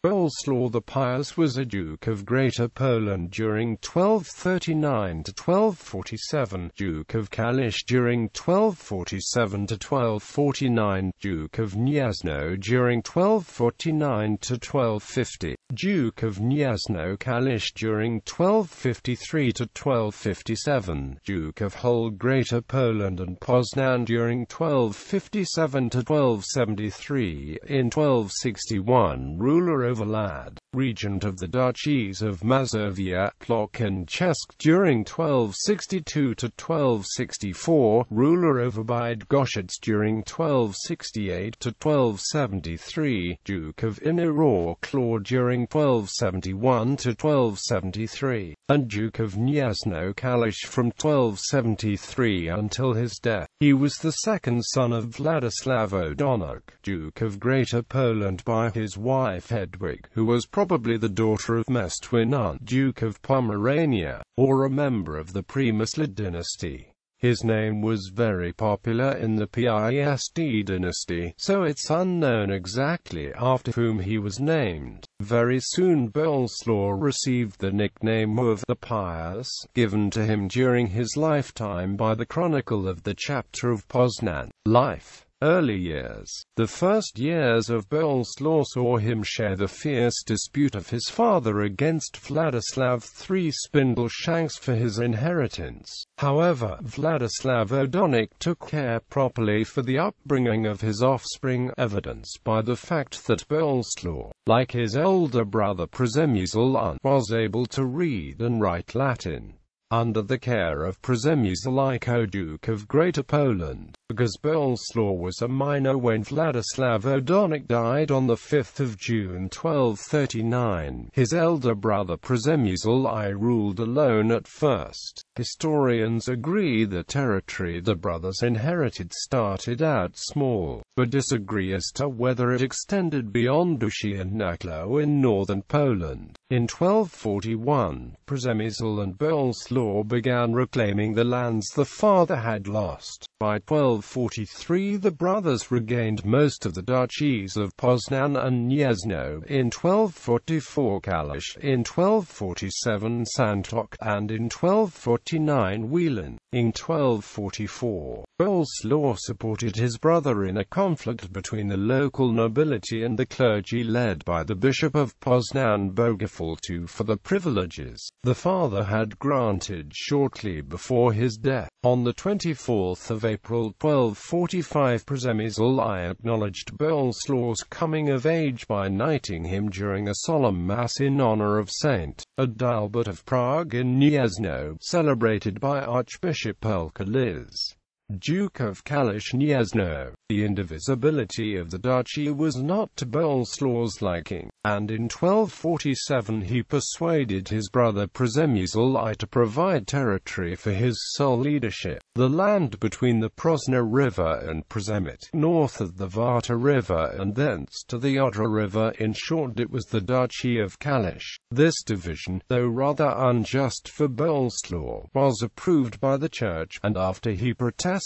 Bolesław the Pious was a Duke of Greater Poland during 1239 to 1247, Duke of Kalisz during 1247 to 1249, Duke of Gniezno during 1249 to 1250, Duke of Gniezno-Kalisz during 1253 to 1257, Duke of whole Greater Poland and Poznań during 1257 to 1273, in 1261 ruler over Lad, regent of the Duchies of Mazovia, Płock and Czersk during 1262 to 1264, ruler over Bydgoszcz during 1268 to 1273, Duke of Inowrocław during 1271 to 1273, and Duke of Gniezno-Kalisz from 1273 until his death. He was the second son of Władysław Odonic, Duke of Greater Poland, by his wife Hedwig, who was probably the daughter of Mestwin I, Duke of Pomerania, or a member of the Přemyslid dynasty. His name was very popular in the Piast dynasty, so it's unknown exactly after whom he was named. Very soon Bolesław received the nickname of the Pious, given to him during his lifetime by the Chronicle of the Chapter of Poznań. Life. Early years. The first years of Bolesław saw him share the fierce dispute of his father against Władysław III Spindleshanks for his inheritance. However, Władysław Odonic took care properly for the upbringing of his offspring, evidenced by the fact that Bolesław, like his older brother Przemyslid I, was able to read and write Latin. Under the care of Przemyslid I, Duke of Greater Poland, because Bolesław was a minor when Władysław Odonic died on 5 June 1239. His elder brother Przemyslid I ruled alone at first. Historians agree the territory the brothers inherited started out small, but disagree as to whether it extended beyond Duchy and Nakło in northern Poland. In 1241, Przemyslid and Bolesław began reclaiming the lands the father had lost. By 1243 the brothers regained most of the duchies of Poznań and Gniezno, in 1244 Kalisz, in 1247 Santok, and in 1249 Wielin. In 1244, Bolesław supported his brother in a conflict between the local nobility and the clergy led by the Bishop of Poznań Bogusław II for the privileges the father had granted shortly before his death. On the 24th of April 1245 Przemyslid I acknowledged Bolesław's coming of age by knighting him during a solemn mass in honor of Saint Adalbert of Prague in Gniezno, celebrated by Archbishop Piast, Duke of Kalisz Gniezno. The indivisibility of the duchy was not to Bolesław's liking, and in 1247 he persuaded his brother Przemyslid I to provide territory for his sole leadership. The land between the Poznań River and Przemyslid, north of the Warta River and thence to the Odra River, in short it was the Duchy of Kalisz. This division, though rather unjust for Bolesław, was approved by the Church, and after he protested,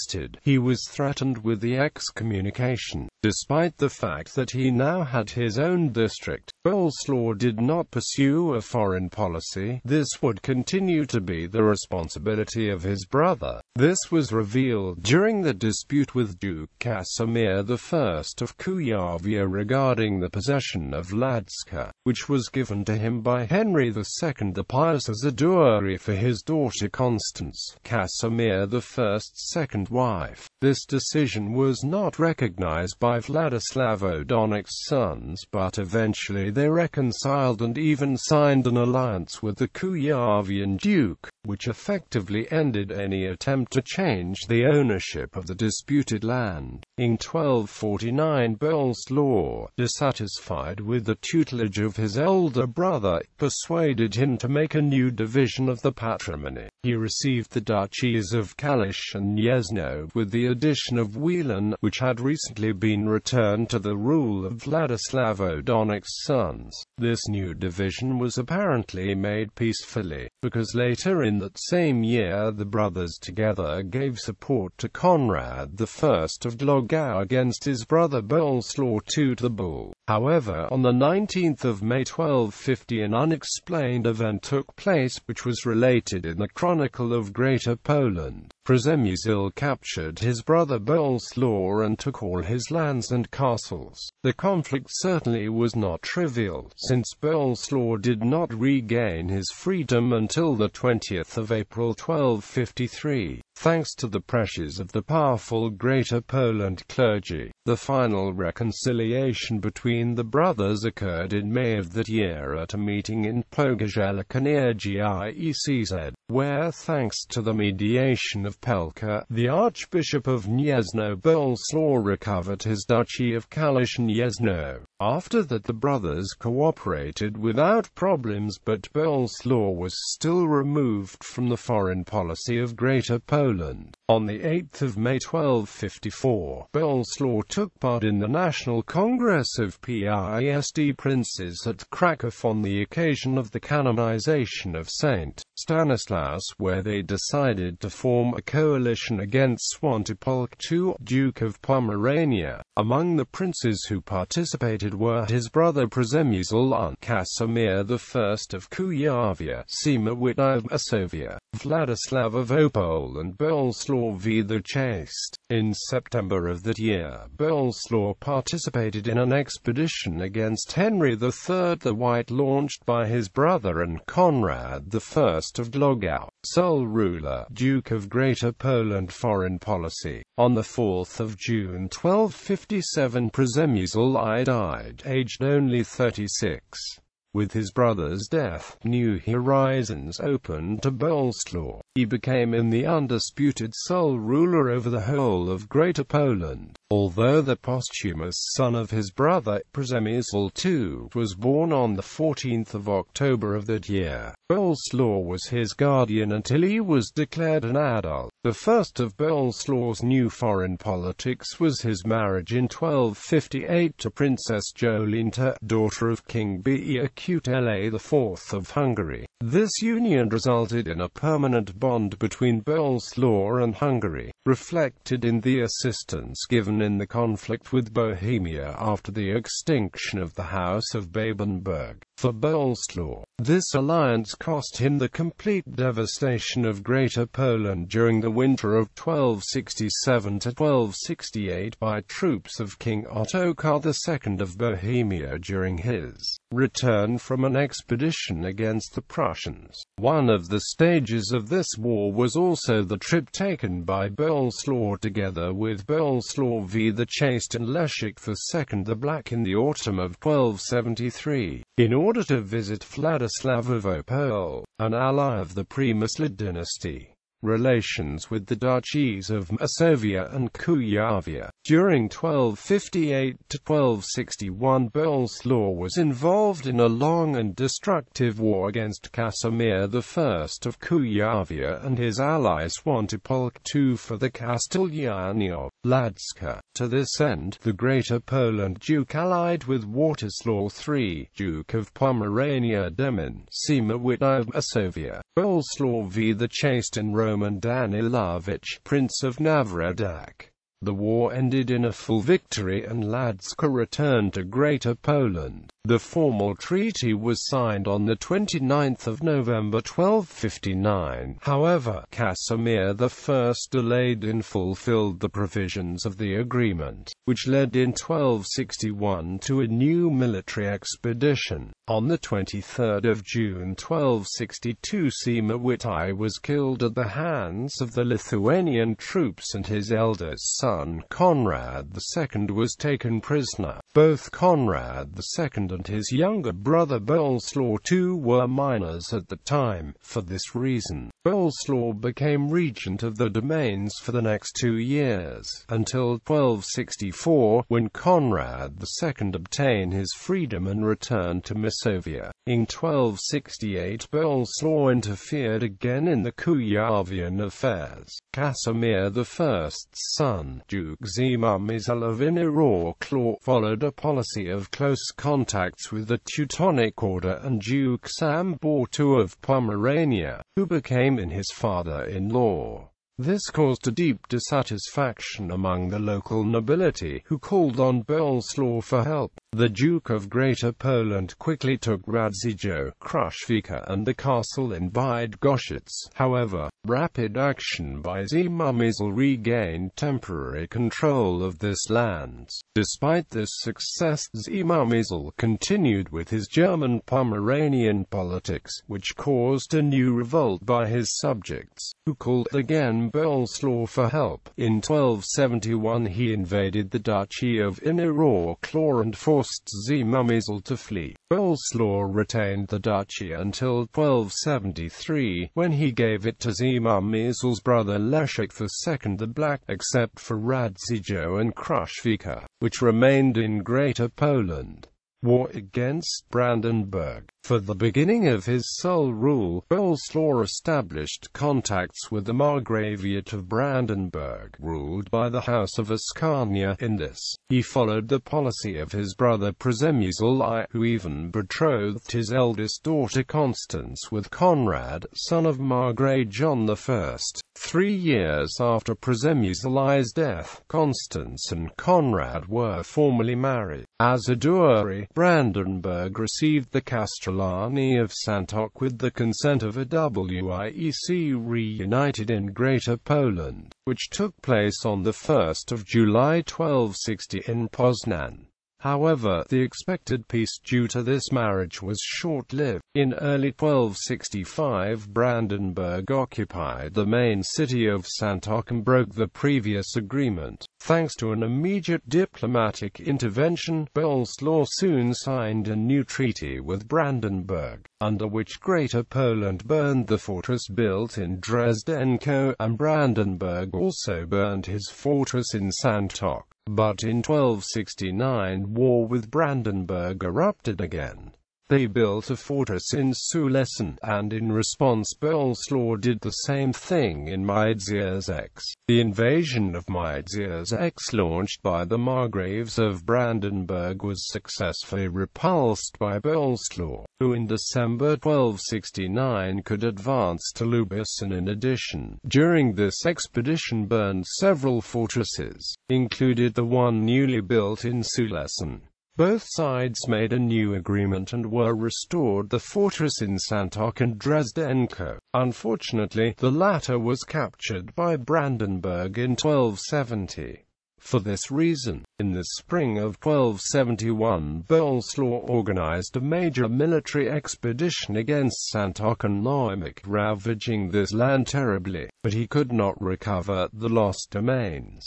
he was threatened with the excommunication. Despite the fact that he now had his own district, Bolesław did not pursue a foreign policy. This would continue to be the responsibility of his brother. This was revealed during the dispute with Duke Casimir I of Kujawia regarding the possession of Ladska, which was given to him by Henry II the Pious as a dowry for his daughter Constance, Casimir I's second wife. This decision was not recognized by Władysław Odonic's sons, but eventually they reconciled and even signed an alliance with the Kujawian Duke, which effectively ended any attempt to change the ownership of the disputed land. In 1249 Bolesław, dissatisfied with the tutelage of his older brother, persuaded him to make a new division of the patrimony. He received the duchies of Kalisz and Gniezno, with the addition of Wielan, which had recently been returned to the rule of Władysław Odonic's sons. This new division was apparently made peacefully, because later in that same year the brothers together gave support to Conrad I of Glogau against his brother Bolesław II to the bull. However, on the 19th of May 1250 an unexplained event took place which was related in the Chronicle of Greater Poland. Przemyslid captured his brother Bolesław and took all his lands and castles. The conflict certainly was not trivial, since Bolesław did not regain his freedom until the 20th of April 1253. Thanks to the pressures of the powerful Greater Poland clergy, the final reconciliation between the brothers occurred in May of that year at a meeting in Płock near Gniezno, where, thanks to the mediation of Pelka, the Archbishop of Gniezno, Bolesław recovered his duchy of Kalisz and Gniezno. After that the brothers cooperated without problems, but Bolesław was still removed from the foreign policy of Greater Poland. On the 8th of May 1254, Bolesław took part in the National Congress of Piast princes at Kraków on the occasion of the canonization of Saint Stanislaus, where they decided to form a coalition against Płock II, Duke of Pomerania. Among the princes who participated were his brother Przemyslid I, Casimir I of Kuyavia, Przemyslid I of Mazovia, Władysław of Opole and Bolesław the Chaste. In September of that year, Bolesław participated in an expedition against Henry III the White launched by his brother and Conrad I of Glogau, sole ruler, Duke of Greater Poland. Foreign policy. On the 4th of June 1257 Przemyslid I died, aged only 36. With his brother's death, new horizons opened to Bolesław. He became the undisputed sole ruler over the whole of Greater Poland. Although the posthumous son of his brother, Przemyslid II, was born on the 14th of October of that year, Bolesław was his guardian until he was declared an adult. The first of Bolesław's new foreign politics was his marriage in 1258 to Princess Jolinta, daughter of King Bydgoszcz IV of Hungary. This union resulted in a permanent bond between Bolesław and Hungary, reflected in the assistance given in the conflict with Bohemia after the extinction of the House of Babenberg. For Bolesław, this alliance cost him the complete devastation of Greater Poland during the winter of 1267 to 1268 by troops of King Ottokar II of Bohemia during his return from an expedition against the Prussians. One of the stages of this war was also the trip taken by Bolesław together with Bolesław the Chaste and Leszek II the Black in the autumn of 1273, in order to visit Władysław of Opole, an ally of the Přemyslid dynasty. Relations with the Duchies of Mazovia and Kuyavia. During 1258 to 1261 Bolesław was involved in a long and destructive war against Casimir I of Kuyavia and his ally Płock II for the Castellani of Ladska. To this end, the Greater Poland Duke allied with Władysław III, Duke of Pomerania Demon, Przemyslid I of Mazovia, Bolesław the Chaste and Roman Danilovich, Prince of Nawrodak. The war ended in a full victory and Ladska returned to Greater Poland. The formal treaty was signed on the 29th of November 1259. However, Casimir I delayed and fulfilled the provisions of the agreement, which led in 1261 to a new military expedition. On the 23rd of June 1262 Przemyslid I was killed at the hands of the Lithuanian troops and his eldest son, Conrad II, was taken prisoner. Both Conrad II and his younger brother Bolesław II were minors at the time. For this reason, Bolesław became regent of the domains for the next 2 years, until 1264, when Conrad II obtained his freedom and returned to Mazovia. In 1268 Bolesław interfered again in the Kujawian affairs. Casimir I's son, Duke Przemyslid of Inowrocław, followed a policy of close contacts with the Teutonic Order and Duke Sambor II of Pomerania, who became his father-in-law. This caused a deep dissatisfaction among the local nobility, who called on Bolesław for help. The Duke of Greater Poland quickly took Radziejo, Kruszwica and the castle in Bydgoszcz. However, rapid action by Przemyslid regained temporary control of this land. Despite this success, Przemyslid continued with his German Pomeranian politics, which caused a new revolt by his subjects, who called again Bolesław for help. In 1271 he invaded the Duchy of Inowrocław and forced Przemyslid to flee. Bolesław retained the duchy until 1273, when he gave it to Przemyslid's brother Leszek II the Black, except for Radziejo and Kruszwica, which remained in Greater Poland. War against Brandenburg. For the beginning of his sole rule, Bolesław established contacts with the Margraviate of Brandenburg, ruled by the House of Ascania. In this, he followed the policy of his brother Przemyslid I, who even betrothed his eldest daughter Constance with Conrad, son of Margrave John I. 3 years after Przemyslid I's death, Constance and Conrad were formally married. As a dowry, Brandenburg received the Castellani of Santok with the consent of a Wiec reunited in Greater Poland, which took place on 1 July 1260 in Poznań. However, the expected peace due to this marriage was short-lived. In early 1265 Brandenburg occupied the main city of Santok and broke the previous agreement. Thanks to an immediate diplomatic intervention, Bolesław soon signed a new treaty with Brandenburg, under which Greater Poland burned the fortress built in Dresdenko, and Brandenburg also burned his fortress in Santok. But in 1269 war with Brandenburg erupted again. They built a fortress in Sulesen, and in response Bolesław did the same thing in Miedzierzec. The invasion of Miedzierzec, launched by the Margraves of Brandenburg, was successfully repulsed by Bolesław, who in December 1269 could advance to Lubieszyn. In addition, during this expedition burned several fortresses, included the one newly built in Sulesen. Both sides made a new agreement and were restored the fortress in Santok and Dresdenko. Unfortunately, the latter was captured by Brandenburg in 1270. For this reason, in the spring of 1271, Bolesław organized a major military expedition against Santok and Neumark, ravaging this land terribly, but he could not recover the lost domains.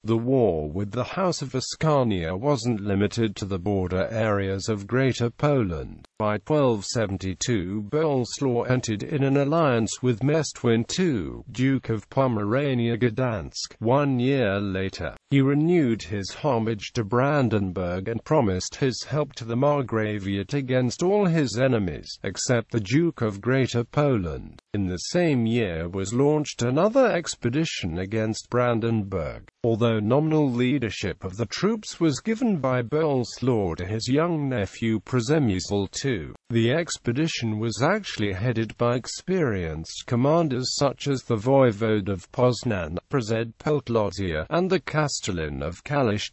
The war with the House of Ascania wasn't limited to the border areas of Greater Poland. By 1272 Bolesław entered in an alliance with Mestwin II, Duke of Pomerania Gdansk. 1 year later, he renewed his homage to Brandenburg and promised his help to the Margraviate against all his enemies, except the Duke of Greater Poland. In the same year was launched another expedition against Brandenburg. Although nominal leadership of the troops was given by Bolesław to his young nephew Przemyslid II, the expedition was actually headed by experienced commanders such as the Voivode of Poznań, Przed Podlozia, and the Castellan of Kalisz.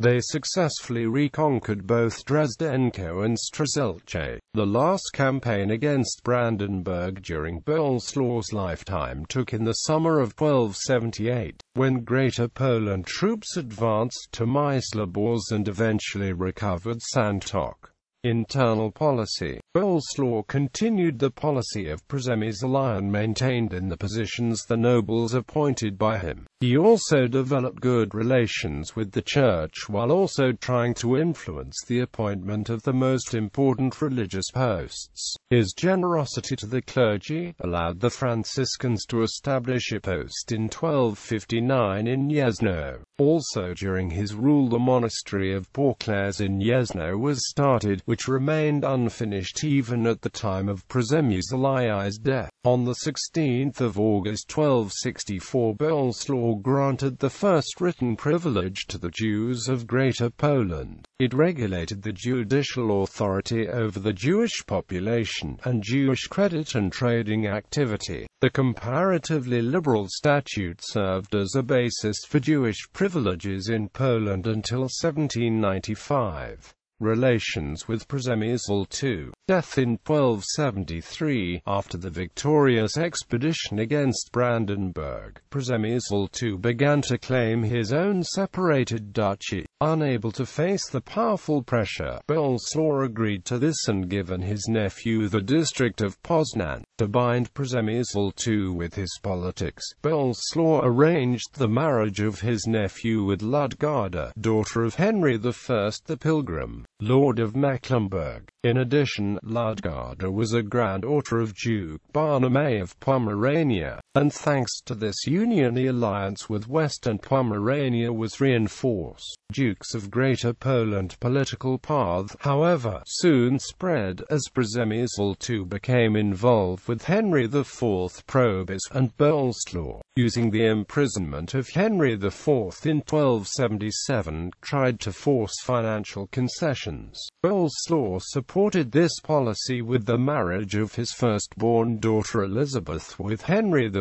They successfully reconquered both Dresdenko and Strzelce. The last campaign against Brandenburg during Bolesław's lifetime took in the summer of 1278, when Greater Poland troops advanced to Myślibórz and eventually recovered Santok. Internal policy. Bolesław continued the policy of Przemyslid and maintained in the positions the nobles appointed by him. He also developed good relations with the church while also trying to influence the appointment of the most important religious posts. His generosity to the clergy allowed the Franciscans to establish a post in 1259 in Gniezno. Also during his rule the monastery of Płock in Gniezno was started, which remained unfinished even at the time of Przemyslid I's death. On the 16th of August 1264 Bolesław granted the first written privilege to the Jews of Greater Poland. It regulated the judicial authority over the Jewish population, and Jewish credit and trading activity. The comparatively liberal statute served as a basis for Jewish privileges in Poland until 1795. Relations with Przemyslid II. Death in 1273. After the victorious expedition against Brandenburg, Przemyslid II began to claim his own separated duchy. Unable to face the powerful pressure, Bolesław agreed to this and given his nephew the district of Poznań. To bind Przemyslid II with his politics, Bolesław arranged the marriage of his nephew with Ludgarda, daughter of Henry I the Pilgrim, Lord of Mecklenburg. In addition, Ludgarda was a granddaughter of Duke Barnabé of Pomerania, and thanks to this union the alliance with Western Pomerania was reinforced. Dukes of Greater Poland political path, however, soon spread, as Przemyslid II became involved with Henry IV Probus, and Bolesław, using the imprisonment of Henry IV in 1277, tried to force financial concessions. Bolesław supported this policy with the marriage of his firstborn daughter Elizabeth with Henry V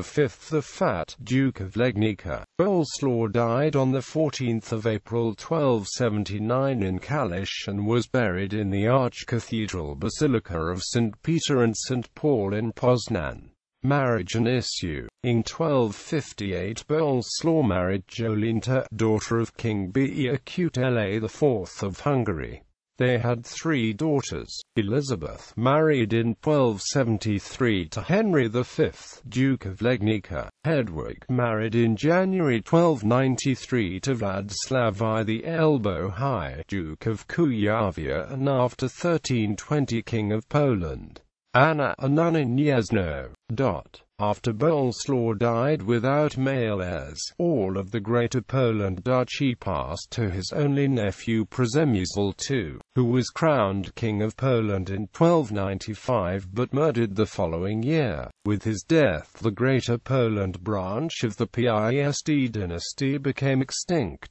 the Fat, Duke of Legnica. Bolesław died on the 14th of April 1279 in Kalisz and was buried in the Archcathedral Basilica of St. Peter and St. Paul in Poznań. Marriage and issue. In 1258 Bolesław married Jolinta, daughter of King Bydgoszcz IV of Hungary. They had 3 daughters. Elizabeth married in 1273 to Henry V, Duke of Legnica. Hedwig married in January 1293 to Władysław I the Elbow High, Duke of Kujawia and after 1320 King of Poland. Anna, a nun in Gniezno. After Bolesław died without male heirs, all of the Greater Poland Duchy passed to his only nephew Przemyslid II, who was crowned King of Poland in 1295 but murdered the following year. With his death the Greater Poland branch of the Piast dynasty became extinct.